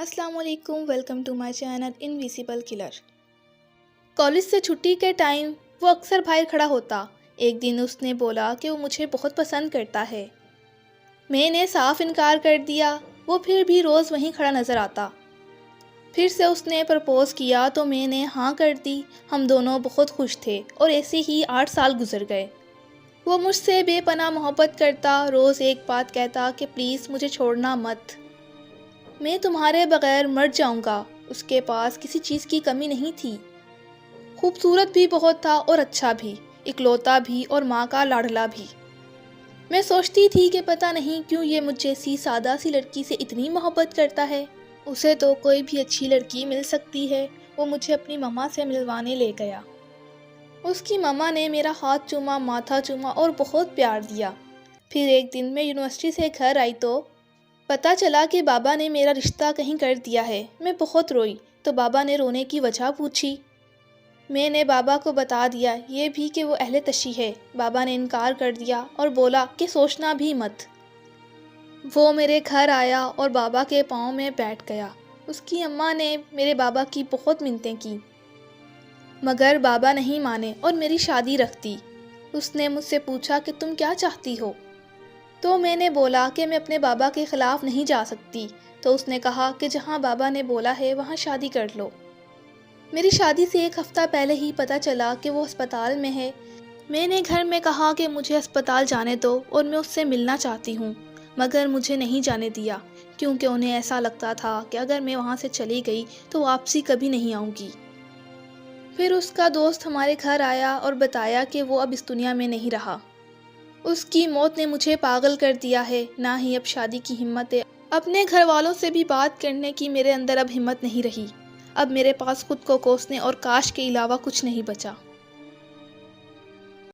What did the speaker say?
السلام علیکم، welcome to my channel invisible colour. College سے چھٹی کے ٹائم وہ اکثر باہر کھڑا ہوتا۔ ایک دن اس نے بولا کہ وہ مجھے بہت پسند کرتا ہے۔ میں نے صاف انکار کر دیا۔ وہ پھر بھی روز وہیں کھڑا نظر آتا۔ پھر سے اس نے پرپوز کیا تو میں نے ہاں کر دی۔ ہم دونوں بہت خوش تھے اور ایسے ہی 8 سال گزر گئے۔ وہ مجھ سے بے پناہ محبت کرتا، روز ایک بات کہتا کہ پلیز مجھے چھوڑنا مت، میں تمہارے بغیر مر جاؤں گا۔ اس کے پاس کسی چیز کی کمی نہیں تھی، خوبصورت بھی بہت تھا اور اچھا بھی، اکلوتا بھی اور ماں کا لاڈلا بھی۔ میں سوچتی تھی کہ پتہ نہیں کیوں یہ مجھ جیسی سادہ سی لڑکی سے اتنی محبت کرتا ہے۔ اسے تو کوئی بھی اچھی لڑکی مل سکتی ہے۔ وہ مجھے اپنی ماما سے ملوانے لے گیا۔ اس کی ماما نے میرا ہاتھ چوما، ماتھا چوما اور بہت پیار دیا۔ پھر ایک دن میں یونیورسٹی سے گھر آئی تو پتہ چلا کہ بابا نے میرا رشتہ کہیں کر دیا ہے۔ میں بہت روئی تو بابا نے رونے کی وجہ پوچھی۔ میں نے بابا کو بتا دیا، یہ بھی کہ وہ اہل تشیع ہے۔ بابا نے انکار کر دیا اور بولا کہ سوچنا بھی مت۔ وہ میرے گھر آیا اور بابا کے پاؤں میں بیٹھ گیا۔ اس کی اماں نے میرے بابا کی بہت منتیں کی، مگر بابا نہیں مانے اور میری شادی رکھ دی۔ اس نے مجھ سے پوچھا کہ تم کیا چاہتی ہو؟ تو میں نے بولا کہ میں اپنے بابا کے خلاف نہیں جا سکتی۔ تو اس نے کہا کہ جہاں بابا نے بولا ہے وہاں شادی کر لو۔ میری شادی سے 1 ہفتہ پہلے ہی پتہ چلا کہ وہ ہسپتال میں ہے۔ میں نے گھر میں کہا کہ مجھے ہسپتال جانے دو اور میں اس سے ملنا چاہتی ہوں، مگر مجھے نہیں جانے دیا، کیونکہ انہیں ایسا لگتا تھا کہ اگر میں وہاں سے چلی گئی تو واپسی کبھی نہیں آؤں گی۔ پھر اس کا دوست ہمارے گھر آیا اور بتایا کہ وہ اب اس دنیا میں نہیں رہا۔ اس کی موت نے مجھے پاگل کر دیا ہے، نہ ہی اب شادی کی ہمت ہے۔ اپنے گھر والوں سے بھی بات کرنے کی میرے اندر اب ہمت نہیں رہی۔ اب میرے پاس خود کو کوسنے اور کاش کے علاوہ کچھ نہیں بچا۔